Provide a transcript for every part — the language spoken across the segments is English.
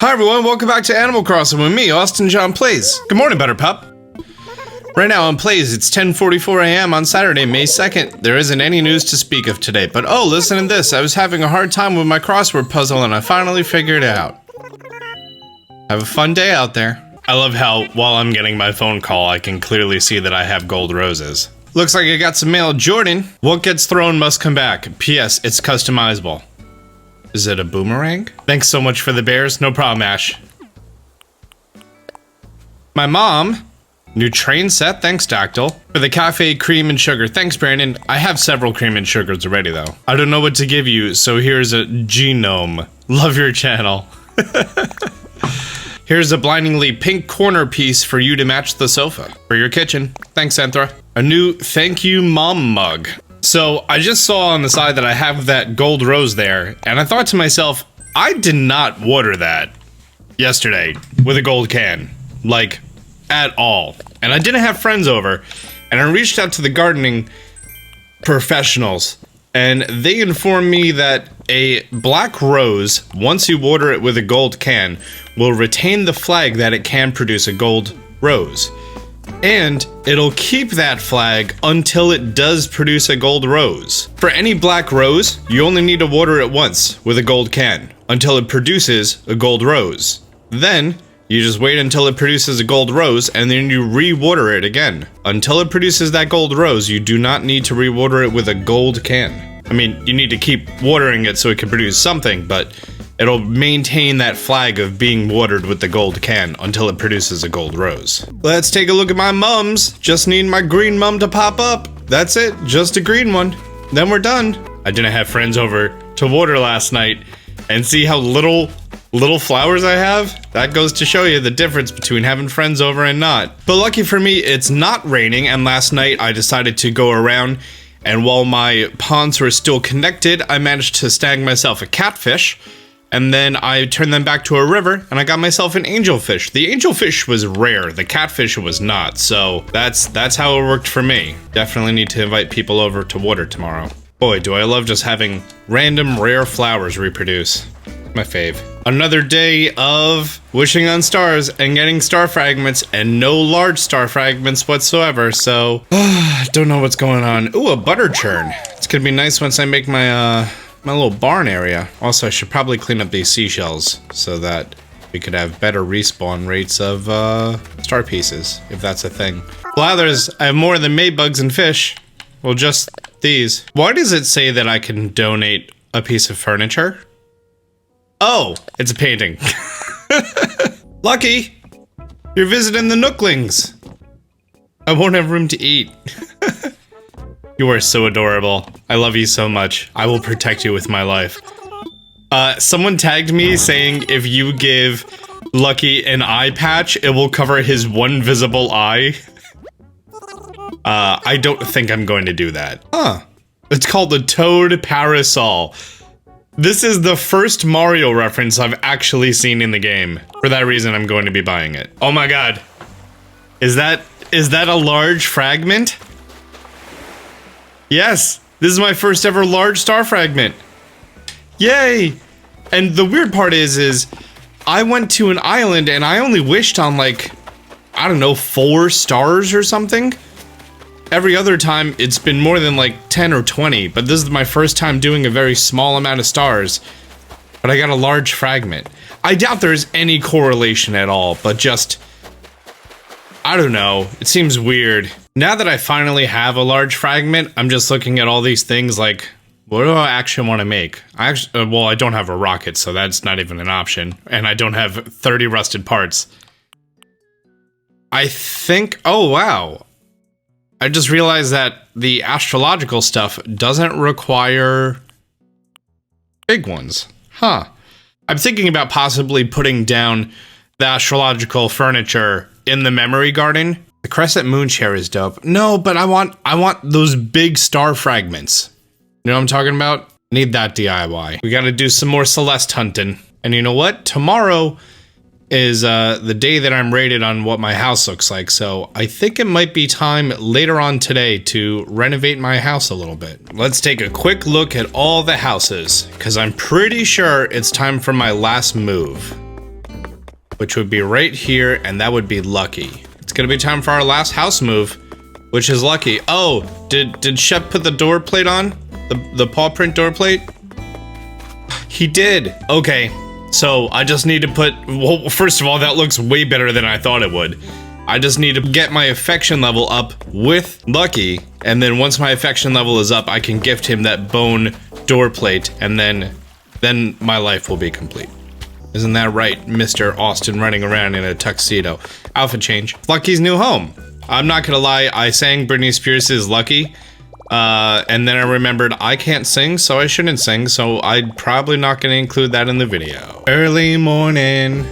Hi everyone, welcome back to Animal Crossing with me, Austin John Plays. Good morning, Butterpup. Right now on Plays, it's 10:44 a.m. on Saturday, May 2nd. There isn't any news to speak of today, but oh, listen to this. I was having a hard time with my crossword puzzle and I finally figured it out. Have a fun day out there. I love how, while I'm getting my phone call, I can clearly see that I have gold roses. Looks like I got some mail. Jordan, what gets thrown must come back. P.S. It's customizable. Is it a boomerang? Thanks so much for the bears. No problem, Ash. My mom. New train set. Thanks, Dactyl. For the cafe cream and sugar. Thanks, Brandon. I have several cream and sugars already, though. I don't know what to give you, so here's a genome. Love your channel. Here's a blindingly pink corner piece for you to match the sofa. For your kitchen. Thanks, Anthra. A new thank you mom mug. So, I just saw on the side that I have that gold rose there, and I thought to myself, I did not water that yesterday with a gold can. Like, at all. And I didn't have friends over, and I reached out to the gardening professionals, and they informed me that a black rose, once you water it with a gold can, will retain the flag that it can produce a gold rose. And it'll keep that flag until it does produce a gold rose. For any black rose, you only need to water it once with a gold can until it produces a gold rose. Then, you just wait until it produces a gold rose and then you re-water it again. Until it produces that gold rose, you do not need to re-water it with a gold can. I mean, you need to keep watering it so it can produce something, but it'll maintain that flag of being watered with the gold can until it produces a gold rose. Let's take a look at my mums. Just need my green mum to pop up. That's it, just a green one. Then we're done. I didn't have friends over to water last night, and see how little flowers I have? That goes to show you the difference between having friends over and not. But lucky for me, it's not raining, and last night I decided to go around, and while my ponds were still connected, I managed to snag myself a catfish. And then I turned them back to a river, and I got myself an angelfish. The angelfish was rare, the catfish was not, so that's how it worked for me. Definitely need to invite people over to water tomorrow. Boy, do I love just having random rare flowers reproduce. My fave. Another day of wishing on stars and getting star fragments, and no large star fragments whatsoever, so don't know what's going on. Ooh, a butter churn. It's gonna be nice once I make my little barn area. Also, I should probably clean up these seashells so that we could have better respawn rates of star pieces, if that's a thing. Blathers, I have more than Maybugs and fish. Well, just these. Why does it say that I can donate a piece of furniture? Oh, it's a painting. Lucky, you're visiting the Nooklings. I won't have room to eat. You are so adorable. I love you so much. I will protect you with my life. Someone tagged me saying if you give Lucky an eye patch, it will cover his one visible eye. I don't think I'm going to do that. Huh. It's called the Toad Parasol. This is the first Mario reference I've actually seen in the game. For that reason, I'm going to be buying it. Oh my god. Is that a large fragment? Yes, this is my first ever large star fragment. Yay! And the weird part is I went to an island and I only wished on like, I don't know, 4 stars or something. Every other time it's been more than like 10 or 20, but this is my first time doing a very small amount of stars. But I got a large fragment. I doubt there's any correlation at all, but just, I don't know, it seems weird. Now that I finally have a large fragment, I'm just looking at all these things like, what do I actually want to make? Well, I don't have a rocket, so that's not even an option. And I don't have 30 rusted parts. I think, oh wow. I just realized that the astrological stuff doesn't require big ones. Huh. I'm thinking about possibly putting down the astrological furniture in the memory garden. The crescent moon chair is dope. No, but I want those big star fragments. You know what I'm talking about? Need that DIY. We gotta do some more Celeste hunting. And you know what? Tomorrow is the day that I'm rated on what my house looks like, so I think it might be time later on today to renovate my house a little bit. Let's take a quick look at all the houses, because I'm pretty sure it's time for my last move. which would be right here, and that would be Lucky. It's gonna be time for our last house move, which is Lucky. Oh, did Shep put the door plate on? The paw print door plate? He did. Okay, so I just need to put, well, first of all, that looks way better than I thought it would. I just need to get my affection level up with Lucky, and then once my affection level is up, I can gift him that bone door plate, and then my life will be complete. Isn't that right, Mr. Austin running around in a tuxedo? Outfit change. Lucky's new home. I'm not gonna lie, I sang Britney Spears' Lucky, and then I remembered I can't sing, so I shouldn't sing, so I'm probably not gonna include that in the video. Early morning,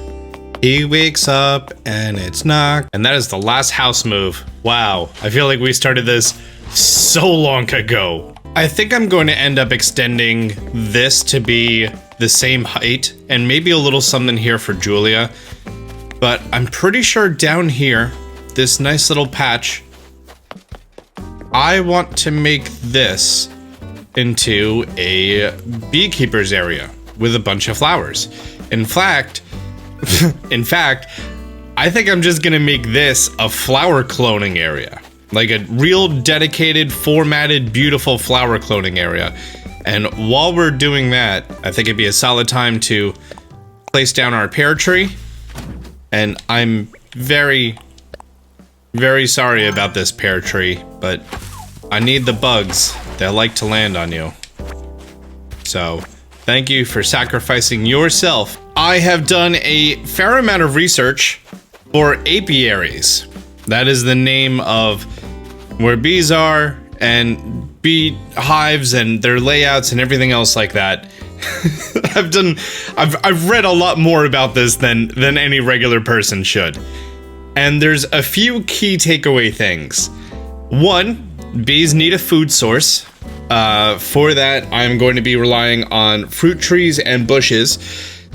he wakes up and it's knocked. And that is the last house move. Wow, I feel like we started this so long ago. I think I'm going to end up extending this to be the same height and maybe a little something here for Julia. But I'm pretty sure down here, this nice little patch, I want to make this into a beekeeper's area with a bunch of flowers. In fact, I think I'm just gonna make this a flower cloning area. Like a real dedicated, formatted, beautiful flower cloning area. And while we're doing that, I think it'd be a solid time to place down our pear tree. And I'm very, very sorry about this pear tree, but I need the bugs that like to land on you. So, thank you for sacrificing yourself. I have done a fair amount of research for apiaries. That is the name of where bees are and bee hives and their layouts and everything else like that. I've read a lot more about this than any regular person should. And there's a few key takeaway things. One, bees need a food source. For that, I'm going to be relying on fruit trees and bushes.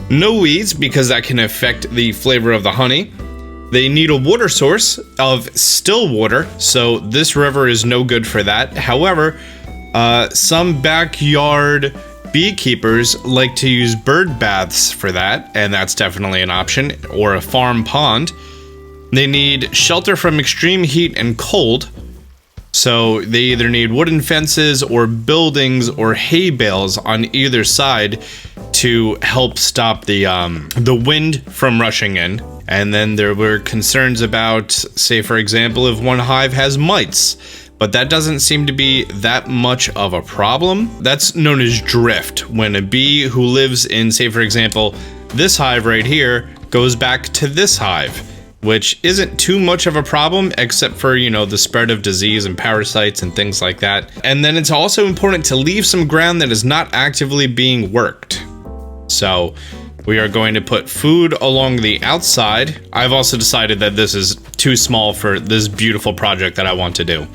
No weeds, because that can affect the flavor of the honey. They need a water source of still water, so this river is no good for that. However, some backyard beekeepers like to use bird baths for that, and that's definitely an option, or a farm pond. They need shelter from extreme heat and cold, so they either need wooden fences or buildings or hay bales on either side to help stop the wind from rushing in. And then there were concerns about, say for example, if one hive has mites, but that doesn't seem to be that much of a problem. That's known as drift, when a bee who lives in, say for example, this hive right here goes back to this hive, which isn't too much of a problem except for, you know, the spread of disease and parasites and things like that. And then it's also important to leave some ground that is not actively being worked. So we are going to put food along the outside. I've also decided that this is too small for this beautiful project that I want to do.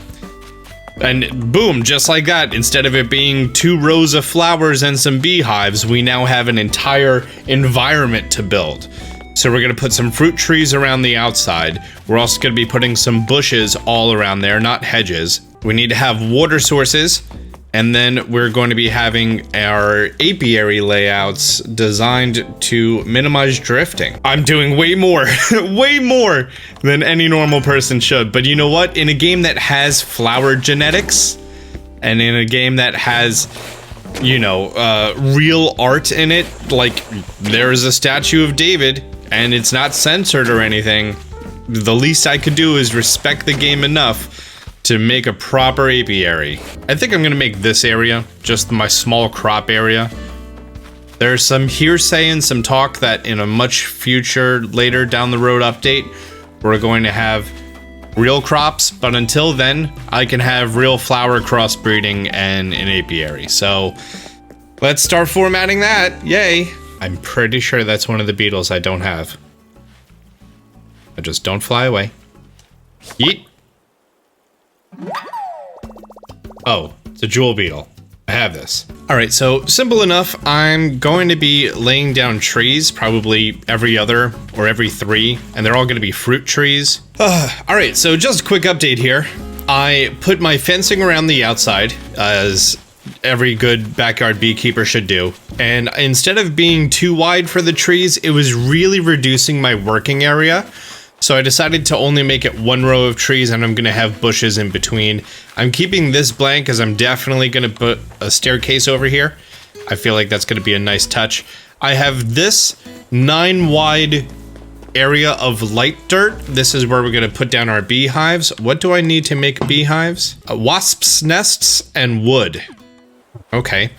And boom, just like that, instead of it being 2 rows of flowers and some beehives, we now have an entire environment to build. So we're gonna put some fruit trees around the outside. We're also gonna be putting some bushes all around there, not hedges. We need to have water sources, and then we're going to be having our apiary layouts designed to minimize drifting. I'm doing way more, way more than any normal person should. But you know what? In a game that has flower genetics, and in a game that has, you know, real art in it, like there is a statue of David, and it's not censored or anything, the least I could do is respect the game enough to make a proper apiary. I think I'm gonna make this area just my small crop area. There's some hearsay and some talk that in a much future, later down the road update, we're going to have real crops, but until then, I can have real flower crossbreeding and an apiary. So let's start formatting that, yay. I'm pretty sure that's one of the beetles I don't have. I just don't fly away. Yeet. Oh, it's a jewel beetle. I have this. All right, so simple enough. I'm going to be laying down trees, probably every other or every 3, and they're all going to be fruit trees. All right, so just a quick update here. I put my fencing around the outside, as every good backyard beekeeper should do. and instead of being too wide for the trees, it was really reducing my working area. So I decided to only make it one row of trees, and I'm gonna have bushes in between. I'm keeping this blank as I'm definitely gonna put a staircase over here. I feel like that's gonna be a nice touch. I have this 9 wide area of light dirt. This is where we're gonna put down our beehives. What do I need to make beehives? Wasps' nests and wood. Okay,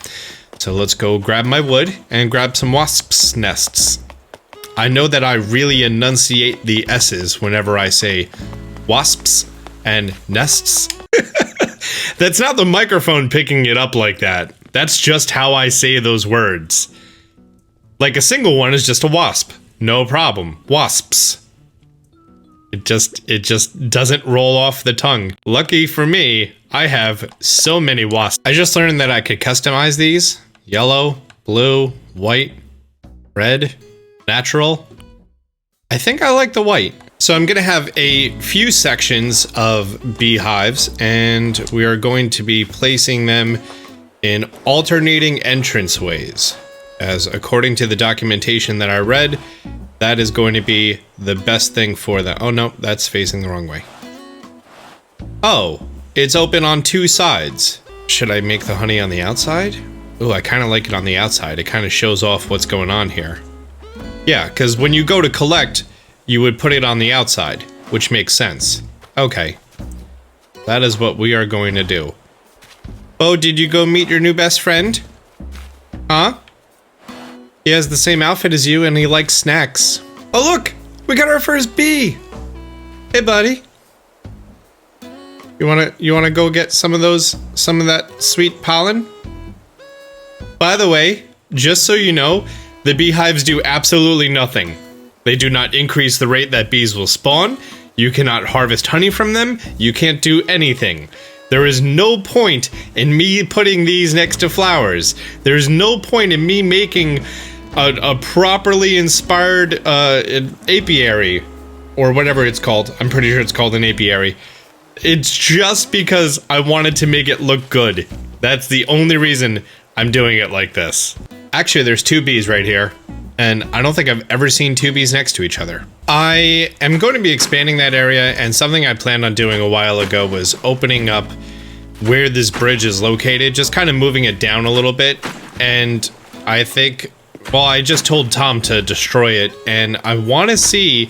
so let's go grab my wood and grab some wasps' nests. I know that I really enunciate the S's whenever I say wasps and nests. That's not the microphone picking it up like that. That's just how I say those words. Like a single one is just a wasp. No problem. Wasps. It just doesn't roll off the tongue. Lucky for me, I have so many wasps. I just learned that I could customize these. Yellow, blue, white, red, natural. I think I like the white. So I'm gonna have a few sections of beehives, and we are going to be placing them in alternating entranceways. As according to the documentation that I read, that is going to be the best thing for that. Oh no, that's facing the wrong way. Oh, it's open on 2 sides. Should I make the honey on the outside? Ooh, I kind of like it on the outside. It kind of shows off what's going on here. Yeah, because when you go to collect, you would put it on the outside, which makes sense. Okay. That is what we are going to do. Oh, did you go meet your new best friend? Huh? He has the same outfit as you and he likes snacks. Oh look! We got our first bee! Hey buddy. You wanna go get some of that sweet pollen? By the way, just so you know, the beehives do absolutely nothing. They do not increase the rate that bees will spawn. You cannot harvest honey from them. You can't do anything. There is no point in me putting these next to flowers. There's no point in me making a properly inspired apiary, or whatever it's called. I'm pretty sure it's called an apiary. It's just because I wanted to make it look good. That's the only reason I'm doing it like this. Actually, there's 2 bees right here, and I don't think I've ever seen 2 bees next to each other. I am going to be expanding that area, and something I planned on doing a while ago was opening up where this bridge is located, just kind of moving it down a little bit, and I think, well, I just told Tom to destroy it, and I want to see,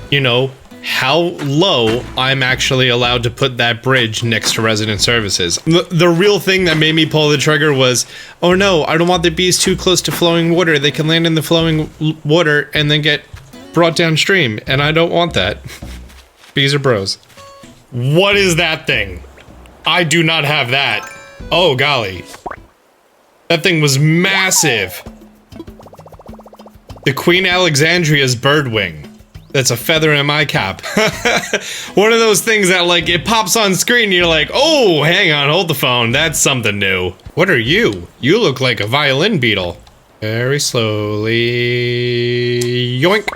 you know, how low I'm actually allowed to put that bridge next to resident services. The real thing that made me pull the trigger was, oh no, I don't want the bees too close to flowing water. They can land in the flowing water and then get brought downstream, and I don't want that. Bees are bros. What is that thing? I do not have that. Oh golly. That thing was massive. The Queen Alexandria's birdwing. That's a feather in my cap. One of those things that, like, it pops on screen and you're like, oh, hang on, hold the phone. That's something new. What are you? You look like a violin beetle. Very slowly. Yoink.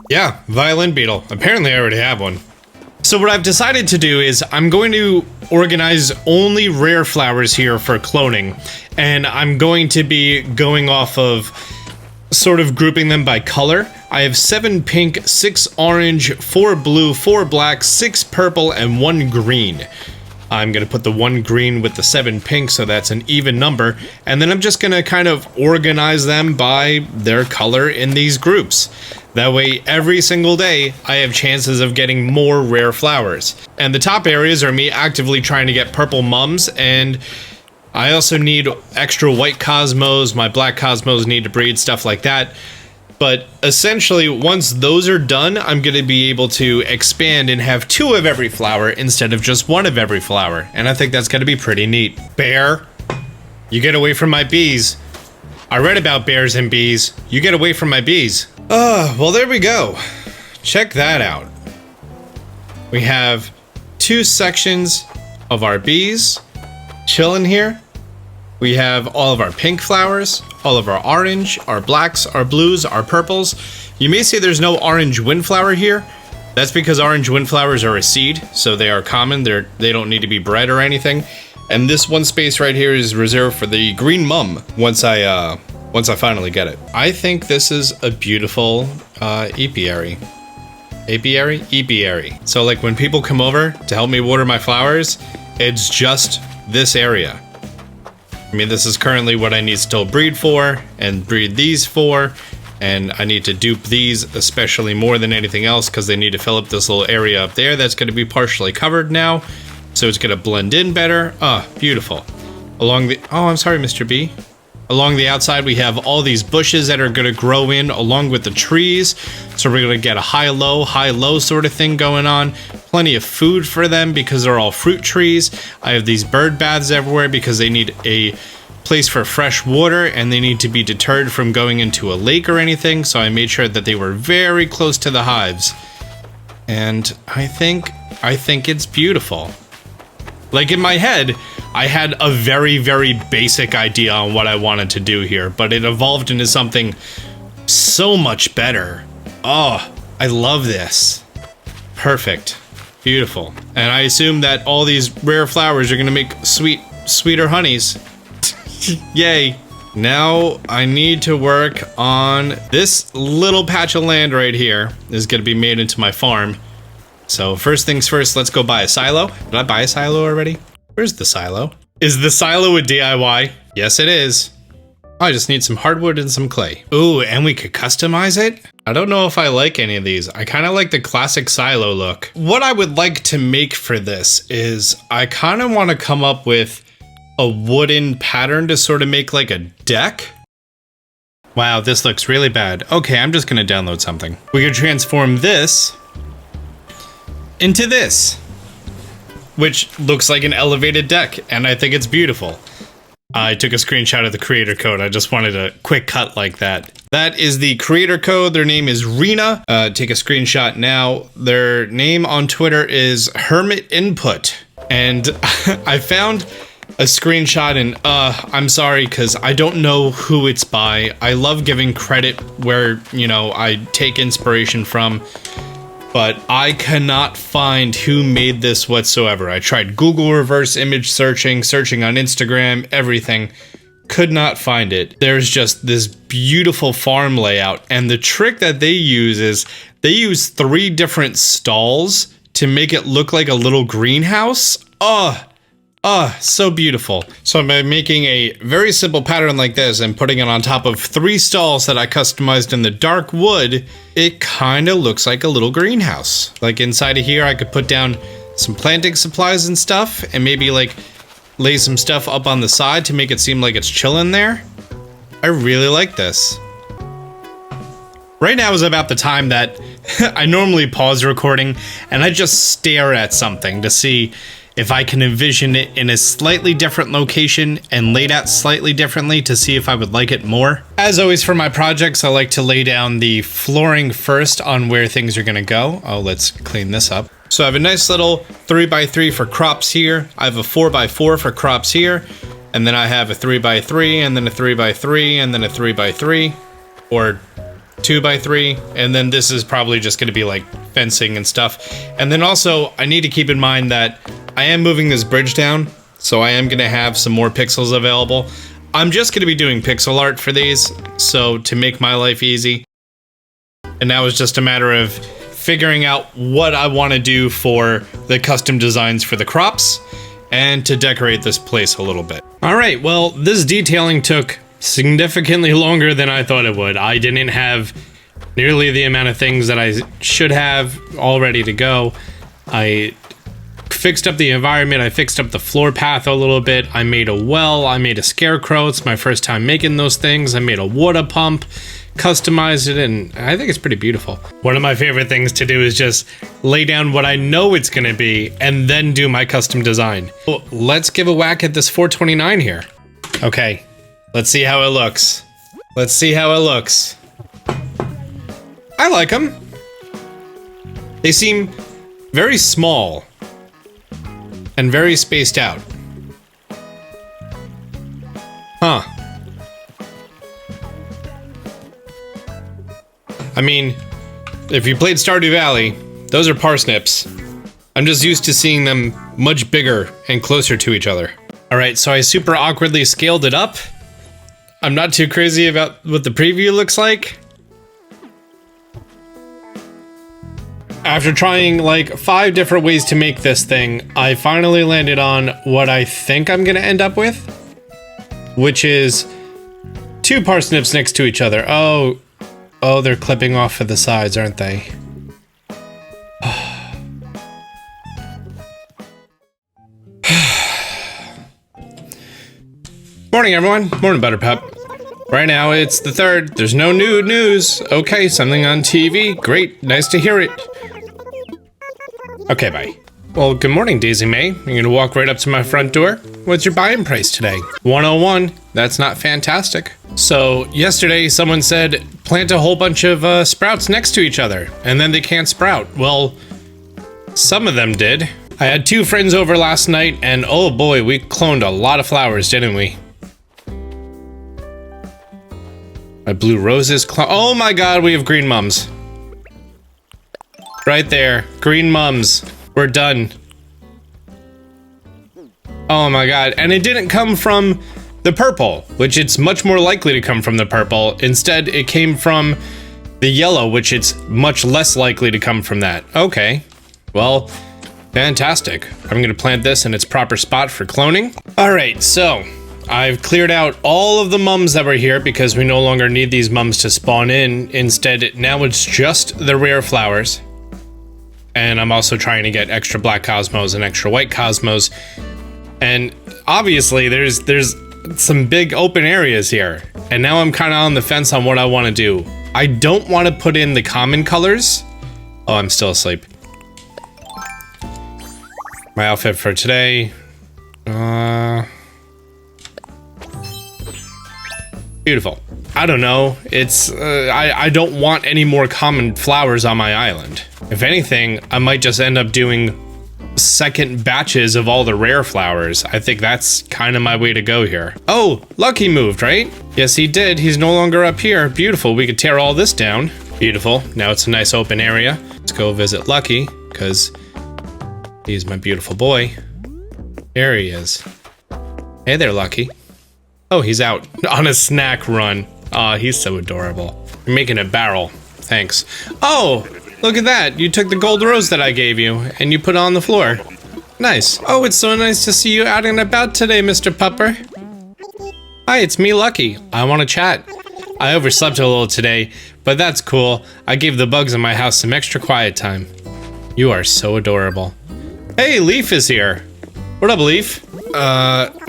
Yeah, violin beetle. Apparently I already have one. So what I've decided to do is I'm going to organize only rare flowers here for cloning. And I'm going to be going off of sort of grouping them by color. I have 7 pink, 6 orange, 4 blue, 4 black, 6 purple, and 1 green. I'm gonna put the 1 green with the 7 pink, so that's an even number, and then I'm just gonna kind of organize them by their color in these groups. That way, every single day, I have chances of getting more rare flowers. And the top areas are me actively trying to get purple mums, and I also need extra white cosmos, my black cosmos need to breed, stuff like that. But essentially, once those are done, I'm going to be able to expand and have 2 of every flower instead of just 1 of every flower. And I think that's going to be pretty neat. Bear, you get away from my bees. I read about bears and bees. You get away from my bees. Well, there we go. Check that out. We have 2 sections of our bees chilling here. We have all of our pink flowers, all of our orange, our blacks, our blues, our purples. You may say there's no orange windflower here. That's because orange windflowers are a seed, so they are common. They don't need to be bred or anything. And this one space right here is reserved for the green mum once I finally get it. I think this is a beautiful apiary. Apiary? Apiary. So like when people come over to help me water my flowers, it's just this area. I mean, this is currently what I need to still breed for and breed these for. And I need to dupe these especially more than anything else because they need to fill up this little area up there that's going to be partially covered now. So it's going to blend in better. Ah, beautiful. Along the... Oh, I'm sorry, Mr. B. Along the outside, we have all these bushes that are going to grow in along with the trees. So we're going to get a high-low sort of thing going on. Plenty of food for them because they're all fruit trees. I have these bird baths everywhere because they need a place for fresh water and they need to be deterred from going into a lake or anything. So I made sure that they were very close to the hives. And I think it's beautiful. Like in my head, I had a very, very basic idea on what I wanted to do here, but it evolved into something so much better. Oh, I love this. Perfect. Beautiful. And I assume that all these rare flowers are gonna make sweeter honeys. Yay. Now I need to work on this little patch of land right here. This is gonna be made into my farm. So first things first, let's go buy a silo. Did I buy a silo already? Where's the silo? Is the silo a DIY? Yes, it is. I just need some hardwood and some clay. Ooh, and we could customize it? I don't know if I like any of these. I kind of like the classic silo look. What I would like to make for this is I kind of want to come up with a wooden pattern to sort of make like a deck. Wow, this looks really bad. Okay, I'm just going to download something. We could transform this into this, which looks like an elevated deck, and I think it's beautiful. I took a screenshot of the creator code. I just wanted a quick cut like that. That is the creator code. Their name is Rena. Take a screenshot now. Their name on Twitter is Hermit Input. And I found a screenshot and I'm sorry because I don't know who it's by. I love giving credit where, you know, I take inspiration from. But I cannot find who made this whatsoever. I tried Google reverse image searching on Instagram, everything. Could not find it. There's just this beautiful farm layout. And the trick that they use is they use 3 different stalls to make it look like a little greenhouse. So beautiful. So by making a very simple pattern like this and putting it on top of 3 stalls that I customized in the dark wood, it kind of looks like a little greenhouse. Like inside of here, I could put down some planting supplies and stuff and maybe like lay some stuff up on the side to make it seem like it's chilling there. I really like this. Right now is about the time that I normally pause recording and I just stare at something to see if I can envision it in a slightly different location and laid out slightly differently to see if I would like it more. As always for my projects, I like to lay down the flooring first on where things are gonna go. Oh, let's clean this up. So I have a nice little 3x3 for crops here. I have a 4x4 for crops here. And then I have a 3x3 and then a 3x3 and then a 3x3 or 2x3. And then this is probably just gonna be like fencing and stuff. And then also I need to keep in mind that I am moving this bridge down, so I am going to have some more pixels available. I'm just going to be doing pixel art for these, so to make my life easy. And now it's just a matter of figuring out what I want to do for the custom designs for the crops and to decorate this place a little bit. All right, well, this detailing took significantly longer than I thought it would. I didn't have nearly the amount of things that I should have all ready to go. I fixed up the environment, I fixed up the floor path a little bit, I made a well, I made a scarecrow, it's my first time making those things, I made a water pump, customized it, and I think it's pretty beautiful. One of my favorite things to do is just lay down what I know it's gonna be and then do my custom design. Well, let's give a whack at this 429 here. Okay, let's see how it looks. Let's see how it looks. I like them. They seem very small and very spaced out. Huh. I mean, if you played Stardew Valley, those are parsnips. I'm just used to seeing them much bigger and closer to each other. All right, so I super awkwardly scaled it up. I'm not too crazy about what the preview looks like. After trying like 5 different ways to make this thing, I finally landed on what I think I'm gonna end up with, which is 2 parsnips next to each other. Oh, they're clipping off at the sides, aren't they? Morning, everyone. Morning, Butterpup. Right now, it's the 3rd. There's no new news. Okay, something on TV. Great. Nice to hear it. Okay, bye. Well, good morning, Daisy May. You're gonna walk right up to my front door? What's your buying price today? 101. That's not fantastic. So, yesterday, someone said, plant a whole bunch of sprouts next to each other, and then they can't sprout. Well, some of them did. I had 2 friends over last night, and oh boy, we cloned a lot of flowers, didn't we? My blue roses oh my god, we have green mums. Right there, green mums. We're done. Oh my god, and it didn't come from the purple, which it's much more likely to come from the purple. Instead, it came from the yellow, which it's much less likely to come from that. Okay, well, fantastic. I'm gonna plant this in its proper spot for cloning. All right, so I've cleared out all of the mums that were here because we no longer need these mums to spawn in. Instead, now it's just the rare flowers. And I'm also trying to get extra black cosmos and extra white cosmos. And obviously there's some big open areas here. And now I'm kind of on the fence on what I want to do. I don't want to put in the common colors. Oh, I'm still asleep. My outfit for today. Beautiful. I don't know. It's, I don't want any more common flowers on my island. If anything, I might just end up doing second batches of all the rare flowers. I think that's kind of my way to go here. Oh, Lucky moved, right? Yes, he did. He's no longer up here. Beautiful. We could tear all this down. Beautiful. Now it's a nice open area. Let's go visit Lucky, because he's my beautiful boy. There he is. Hey there, Lucky. Oh, he's out on a snack run. Aw, he's so adorable. You're making a barrel. Thanks. Oh, look at that. You took the gold rose that I gave you and you put it on the floor. Nice. Oh, it's so nice to see you out and about today, Mr. Pupper. Hi, it's me, Lucky. I want to chat. I overslept a little today, but that's cool. I gave the bugs in my house some extra quiet time. You are so adorable. Hey, Leaf is here. What up, Leaf?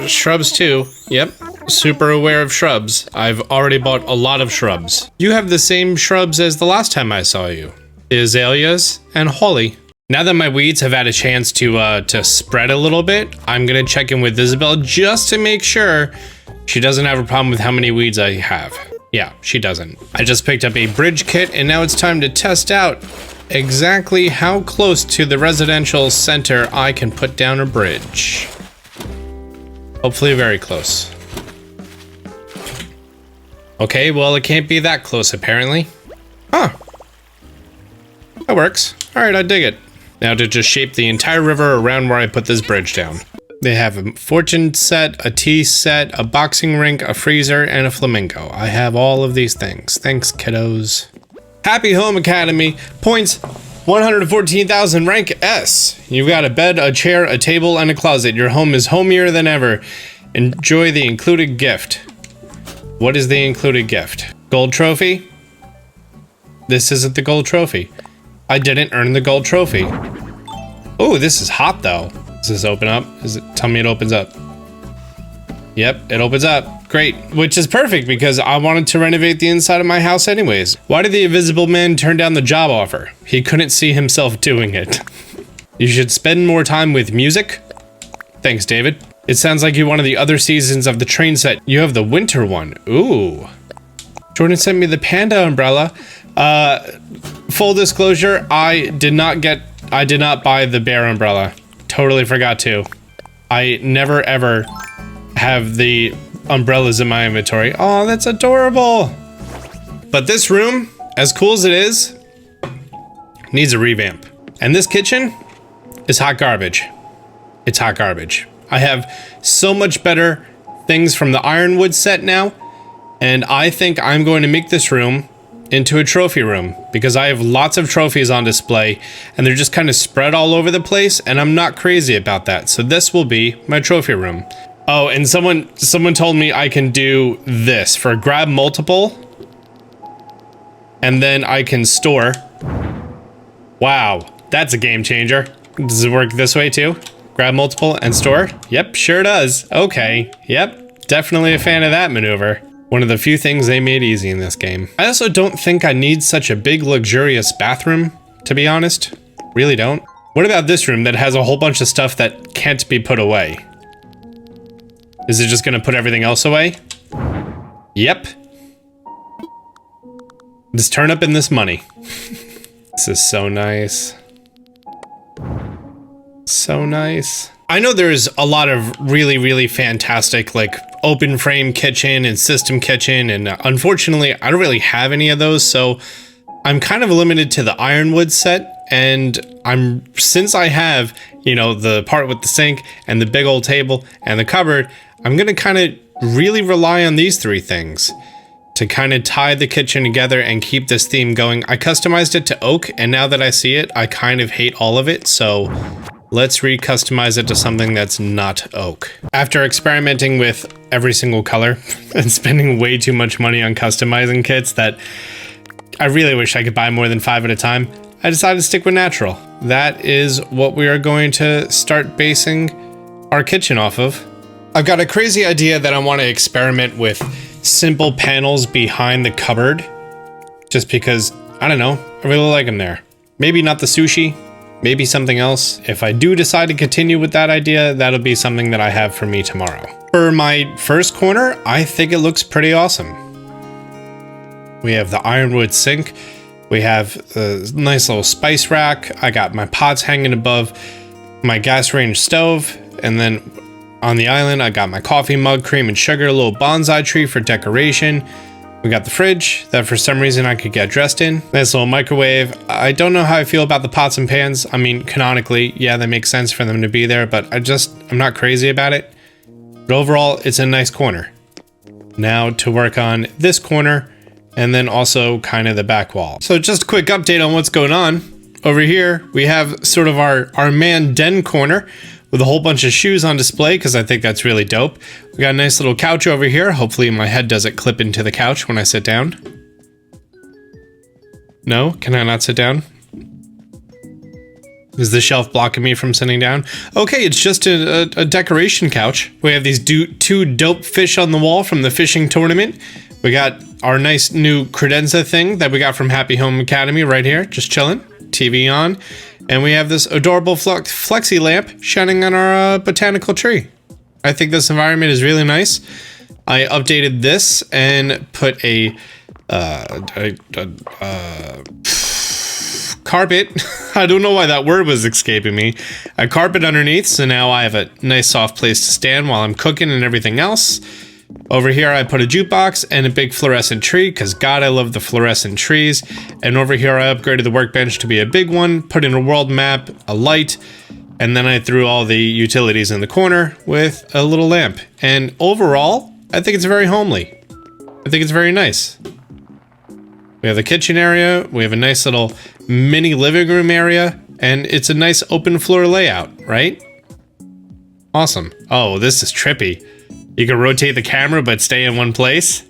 Shrubs too. Yep. Super aware of shrubs. I've already bought a lot of shrubs. You have the same shrubs as the last time I saw you. The azaleas and holly. Now that my weeds have had a chance to spread a little bit, I'm gonna check in with Isabel just to make sure she doesn't have a problem with how many weeds I have. Yeah, she doesn't. I just picked up a bridge kit and now it's time to test out exactly how close to the residential center I can put down a bridge. Hopefully very close. Okay, well, it can't be that close, apparently. Huh. That works. Alright, I dig it. Now to just shape the entire river around where I put this bridge down. They have a fortune set, a tea set, a boxing rink, a freezer, and a flamingo. I have all of these things. Thanks, kiddos. Happy Home Academy. Points 114,000, rank S. You've got a bed, a chair, a table, and a closet. Your home is homier than ever. Enjoy the included gift. What is the included gift? Gold trophy? This isn't the gold trophy. I didn't earn the gold trophy. Oh, this is hot though. Does this open up? Tell me it opens up. Yep, it opens up. Great. Which is perfect because I wanted to renovate the inside of my house anyways. Why did the Invisible Man turn down the job offer? He couldn't see himself doing it. You should spend more time with music. Thanks, David. It sounds like you wanted the other seasons of the train set. You have the winter one. Ooh. Jordan sent me the panda umbrella. Full disclosure, I did not buy the bear umbrella. Totally forgot to. I never ever have the umbrellas in my inventory. Oh, that's adorable. But this room, as cool as it is, needs a revamp. And this kitchen is hot garbage. It's hot garbage. I have so much better things from the ironwood set now, and I think I'm going to make this room into a trophy room because I have lots of trophies on display and they're just kind of spread all over the place, and I'm not crazy about that. So this will be my trophy room. Oh, and someone told me I can do this for grab multiple and then I can store. Wow, that's a game changer. Does it work this way too? Grab multiple and store? Yep, sure does. Okay, yep, definitely a fan of that maneuver. One of the few things they made easy in this game. I also don't think I need such a big, luxurious bathroom, to be honest. Really don't. What about this room that has a whole bunch of stuff that can't be put away? Is it just gonna put everything else away? Yep. This turnip and this money. This is so nice. So nice. I know there's a lot of really, really fantastic, like, open frame kitchen and system kitchen, and unfortunately, I don't really have any of those, so I'm kind of limited to the ironwood set, and since I have, you know, the part with the sink and the big old table and the cupboard, I'm gonna kind of really rely on these three things to kind of tie the kitchen together and keep this theme going. I customized it to oak, and now that I see it, I kind of hate all of it, so let's re-customize it to something that's not oak. After experimenting with every single color and spending way too much money on customizing kits that I really wish I could buy more than 5 at a time, I decided to stick with natural. That is what we are going to start basing our kitchen off of. I've got a crazy idea that I want to experiment with simple panels behind the cupboard, just because, I don't know, I really like them there. Maybe not the sushi, maybe something else. If I do decide to continue with that idea, that'll be something that I have for me tomorrow. For my first corner, I think it looks pretty awesome. We have the ironwood sink. We have a nice little spice rack. I got my pots hanging above my gas range stove. And then on the island, I got my coffee mug, cream and sugar, a little bonsai tree for decoration. We got the fridge that for some reason I could get dressed in. Nice little microwave. I don't know how I feel about the pots and pans. I mean, canonically, yeah, that makes sense for them to be there, but I'm not crazy about it. But overall, it's a nice corner. Now to work on this corner and then also kind of the back wall. So just a quick update on what's going on. Over here, we have sort of our man den corner with a whole bunch of shoes on display because I think that's really dope. We got a nice little couch over here. Hopefully my head doesn't clip into the couch when I sit down. No? Can I not sit down? Is the shelf blocking me from sitting down? Okay, it's just a decoration couch. We have these two dope fish on the wall from the fishing tournament. We got our nice new credenza thing that we got from Happy Home Academy right here, just chilling, TV on. And we have this adorable flexi lamp shining on our botanical tree. I think this environment is really nice. I updated this and put a carpet. I don't know why that word was escaping me. A carpet underneath, so now I have a nice soft place to stand while I'm cooking and everything else. Over here, I put a jukebox and a big fluorescent tree, because God, I love the fluorescent trees. And over here, I upgraded the workbench to be a big one, put in a world map, a light, and then I threw all the utilities in the corner with a little lamp. And overall, I think it's very homely. I think it's very nice. We have the kitchen area, we have a nice little mini living room area, and it's a nice open floor layout, right? Awesome. Oh, this is trippy. You can rotate the camera, but stay in one place.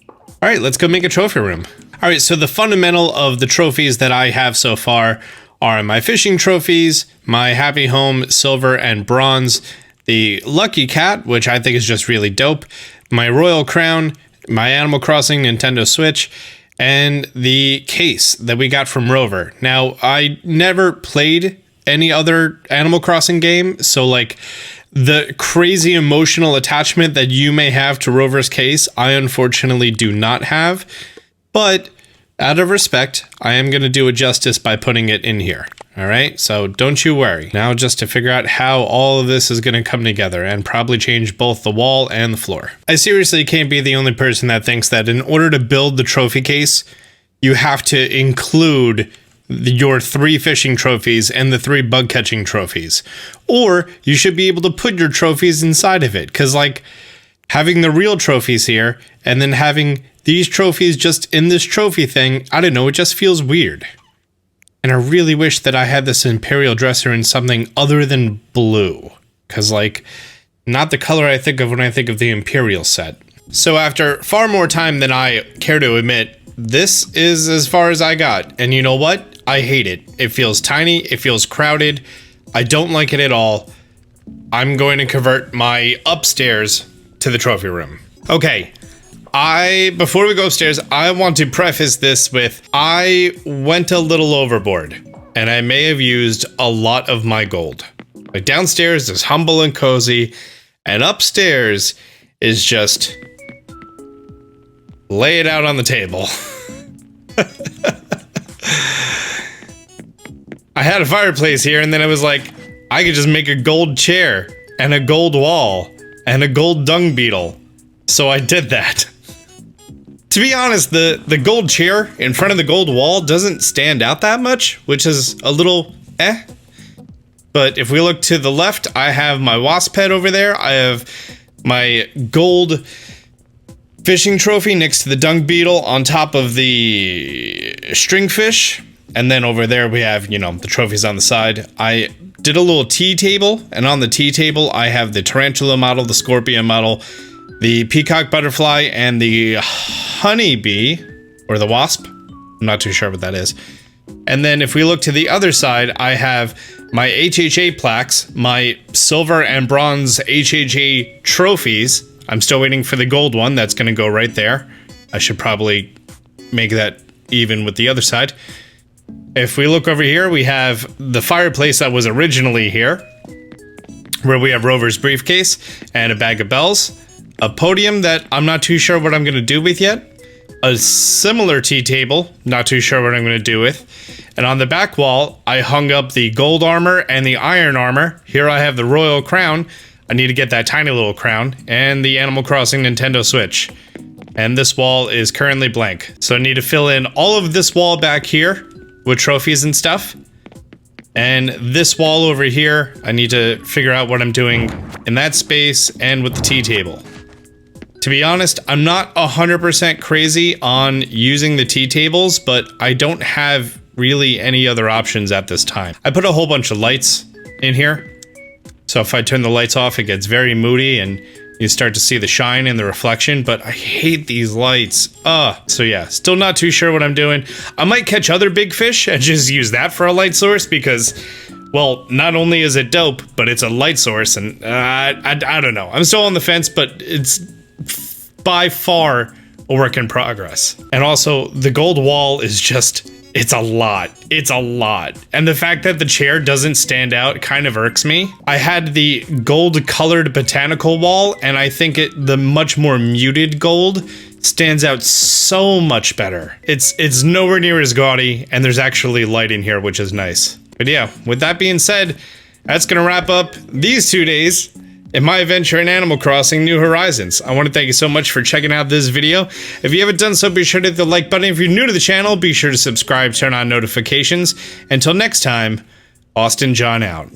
All right, let's go make a trophy room. All right, so the fundamental of the trophies that I have so far are my fishing trophies, my Happy Home silver and bronze, the Lucky Cat, which I think is just really dope, my Royal Crown, my Animal Crossing Nintendo Switch, and the case that we got from Rover. Now, I never played any other Animal Crossing game, so like the crazy emotional attachment that you may have to Rover's case, I unfortunately do not have, but out of respect, I am going to do it justice by putting it in here. All right, so don't you worry. Now just to figure out how all of this is going to come together and probably change both the wall and the floor. I seriously can't be the only person that thinks that in order to build the trophy case, you have to include your 3 fishing trophies and the 3 bug catching trophies. Or you should be able to put your trophies inside of it, because like having the real trophies here and then having these trophies just in this trophy thing, I don't know, it just feels weird. And I really wish that I had this Imperial dresser in something other than blue, because like not the color I think of when I think of the Imperial set. So after far more time than I care to admit, this is as far as I got. And you know what? I hate it. It feels tiny. It feels crowded. I don't like it at all. I'm going to convert my upstairs to the trophy room. Okay. Before we go upstairs, I want to preface this with, I went a little overboard and I may have used a lot of my gold. Like downstairs is humble and cozy, and upstairs is just lay it out on the table. I had a fireplace here, and then I was like, I could just make a gold chair and a gold wall and a gold dung beetle. So I did that. To be honest, the gold chair in front of the gold wall doesn't stand out that much, which is a little eh. But if we look to the left, I have my wasp head over there. I have my gold fishing trophy next to the dung beetle on top of the stringfish. And then over there we have, you know, the trophies on the side. I did a little tea table, and on the tea table I have the tarantula model, the scorpion model, the peacock butterfly, and the honeybee, or the wasp. I'm not too sure what that is. And then if we look to the other side, I have my HHA plaques, my silver and bronze HHA trophies. I'm still waiting for the gold one. That's going to go right there. I should probably make that even with the other side. If we look over here, we have the fireplace that was originally here, where we have Rover's briefcase and a bag of bells. A podium that I'm not too sure what I'm going to do with yet. A similar tea table, not too sure what I'm going to do with. And on the back wall, I hung up the gold armor and the iron armor. Here I have the royal crown. I need to get that tiny little crown. And the Animal Crossing Nintendo Switch. And this wall is currently blank. So I need to fill in all of this wall back here with trophies and stuff. And this wall over here, I need to figure out what I'm doing in that space and with the tea table. To be honest, I'm not 100% crazy on using the tea tables, but I don't have really any other options at this time. I put a whole bunch of lights in here. So if I turn the lights off, it gets very moody and you start to see the shine and the reflection, but I hate these lights. So yeah, still not too sure what I'm doing. I might catch other big fish and just use that for a light source because, well, not only is it dope, but it's a light source, and I don't know. I'm still on the fence, but it's by far a work in progress. And also, the gold wall is just, it's a lot. It's a lot. And the fact that the chair doesn't stand out kind of irks me. I had the gold colored botanical wall, and I think the much more muted gold stands out so much better. It's nowhere near as gaudy, and there's actually light in here, which is nice. But yeah, with that being said, that's gonna wrap up these 2 days in my adventure in Animal Crossing New Horizons. I want to thank you so much for checking out this video. If you haven't done so, be sure to hit the like button. If you're new to the channel, be sure to subscribe, turn on notifications. Until next time, Austin John out.